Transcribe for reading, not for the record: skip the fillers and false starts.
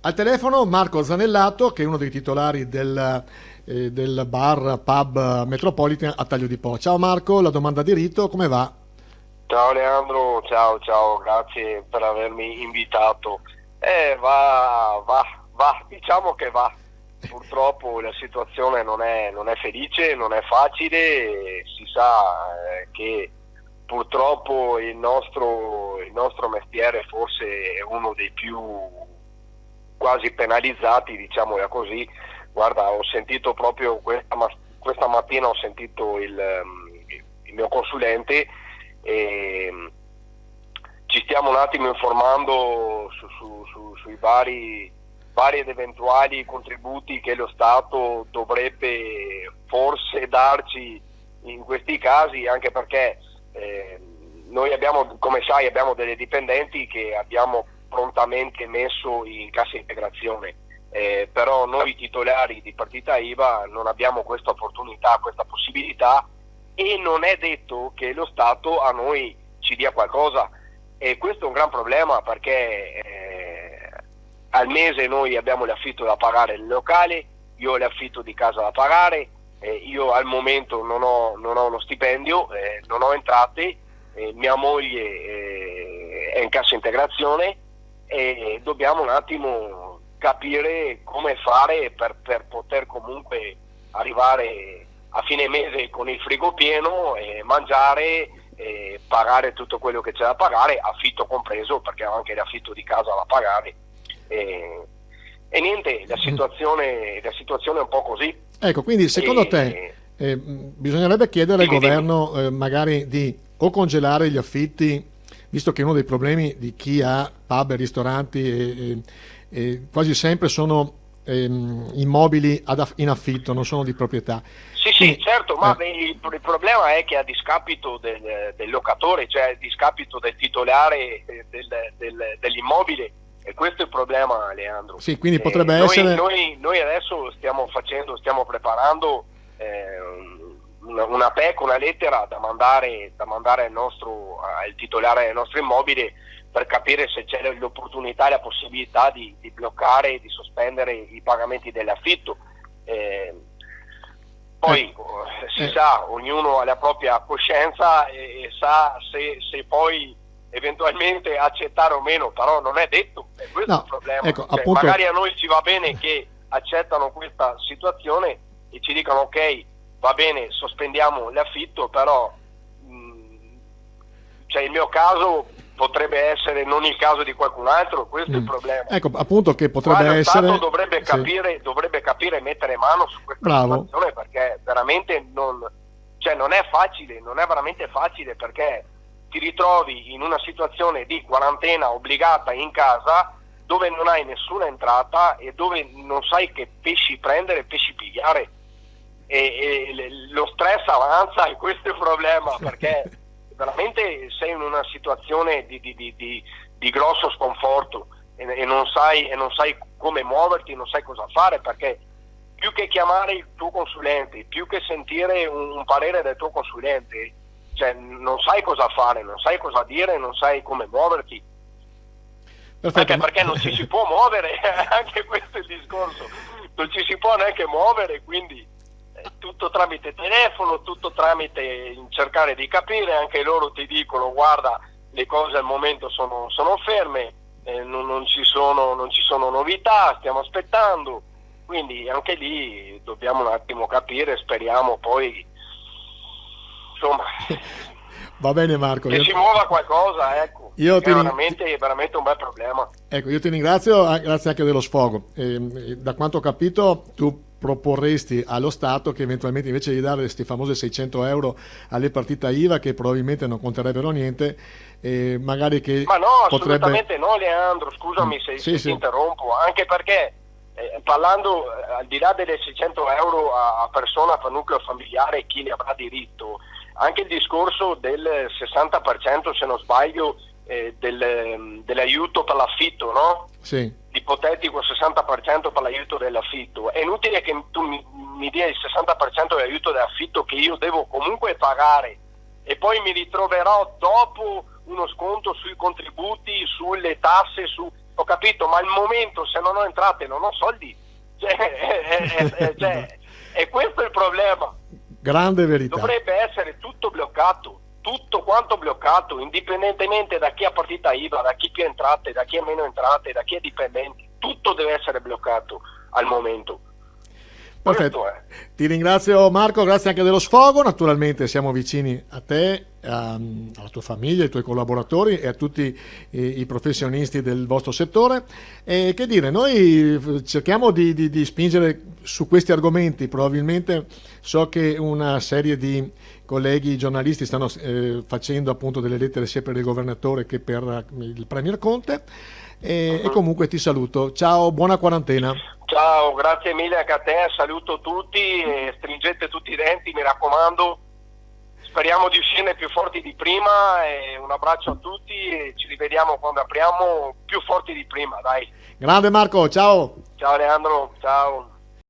Al telefono Marco Zanellato, che è uno dei titolari del bar pub Metropolitan a Taglio di Po. Ciao Marco, la domanda di rito, come va? Ciao Leandro, ciao, grazie per avermi invitato. Diciamo che va. Purtroppo la situazione non è felice, non è facile, e si sa che purtroppo il nostro mestiere forse è uno dei più quasi penalizzati, diciamola così. Guarda, ho sentito proprio questa mattina ho sentito il mio consulente, e ci stiamo un attimo informando sui vari ed eventuali contributi che lo Stato dovrebbe forse darci in questi casi, anche perché noi abbiamo, come sai, abbiamo delle dipendenti che abbiamo prontamente messo in cassa integrazione, però noi titolari di partita IVA non abbiamo questa opportunità, questa possibilità, e non è detto che lo Stato a noi ci dia qualcosa, e questo è un gran problema, perché al mese noi abbiamo l'affitto da pagare nel locale, io ho l'affitto di casa da pagare, io al momento non ho uno stipendio, non ho entrate, mia moglie è in cassa integrazione, e dobbiamo un attimo capire come fare per poter comunque arrivare a fine mese con il frigo pieno, mangiare, pagare tutto quello che c'è da pagare, affitto compreso, perché ho anche l'affitto di casa da pagare. E niente, la situazione è un po' così. Ecco, quindi secondo te bisognerebbe chiedere al governo magari di o congelare gli affitti, visto che uno dei problemi di chi ha pub e ristoranti quasi sempre sono immobili in affitto, non sono di proprietà. Sì, certo, ma il problema è che a discapito del locatore, cioè a discapito del titolare dell'immobile, e questo è il problema, Leandro. Sì, quindi potrebbe essere... Noi adesso stiamo preparando una PEC, una lettera da mandare al titolare del nostro immobile, per capire se c'è l'opportunità e la possibilità di bloccare, di sospendere i pagamenti dell'affitto. Poi si sa, ognuno ha la propria coscienza e sa se poi eventualmente accettare o meno, però non è detto, e questo è il problema. Ecco, appunto... Magari a noi ci va bene che accettano questa situazione e ci dicono ok, va bene, sospendiamo l'affitto, però il mio caso potrebbe essere non il caso di qualcun altro, questo è il problema. Ecco, appunto, che potrebbe lo essere... Stato dovrebbe capire e mettere mano su questa situazione, perché veramente non è facile, non è veramente facile, perché ti ritrovi in una situazione di quarantena obbligata in casa, dove non hai nessuna entrata e dove non sai che pesci prendere e pesci pigliare, e lo stress avanza, e questo è il problema, perché veramente sei in una situazione di grosso sconforto, e non sai come muoverti, non sai cosa fare, perché più che chiamare il tuo consulente, più che sentire un parere del tuo consulente, non sai cosa fare, non sai cosa dire, non sai come muoverti. Perfetto, anche perché non ci si può muovere, anche questo è il discorso, non ci si può neanche muovere, quindi tutto tramite telefono, tutto tramite cercare di capire. Anche loro ti dicono guarda, le cose al momento sono ferme, non ci sono novità, stiamo aspettando, quindi anche lì dobbiamo un attimo capire, speriamo poi insomma va bene Marco, che si muova qualcosa, ecco. È veramente un bel problema. Ecco, io ti ringrazio, grazie anche dello sfogo. Da quanto ho capito tu proporresti allo Stato che eventualmente, invece di dare questi famosi 600 euro alle partite IVA, che probabilmente non conterebbero niente, magari che ma no, potrebbe... assolutamente no, Leandro, scusami se ti interrompo, anche perché parlando al di là delle 600 euro a persona per nucleo familiare, chi ne avrà diritto, anche il discorso del 60%, se non sbaglio, dell'aiuto per l'affitto, no? Sì. Ipotetico 60% per l'aiuto dell'affitto. È inutile che tu mi dia il 60% dell'aiuto dell'affitto, che io devo comunque pagare, e poi mi ritroverò dopo uno sconto sui contributi, sulle tasse, ho capito, ma al momento se non ho entrate non ho soldi, e questo è il problema. Grande verità. Dovrebbe essere tutto bloccato, tutto quanto bloccato, indipendentemente da chi ha partita IVA, da chi più entrate, da chi ha meno entrate, da chi è dipendente, tutto deve essere bloccato al momento. Perfetto, ti ringrazio Marco, grazie anche dello sfogo, naturalmente siamo vicini a te, alla tua famiglia, ai tuoi collaboratori e a tutti i professionisti del vostro settore. E che dire, noi cerchiamo di spingere su questi argomenti, probabilmente so che una serie di colleghi giornalisti stanno facendo appunto delle lettere sia per il governatore che per il Premier Conte e comunque ti saluto, ciao, buona quarantena. Ciao, grazie mille anche a te, saluto tutti e stringete tutti i denti, mi raccomando, speriamo di uscirne più forti di prima e un abbraccio a tutti e ci rivediamo quando apriamo più forti di prima, dai. Grande Marco, ciao. Ciao Leandro, ciao.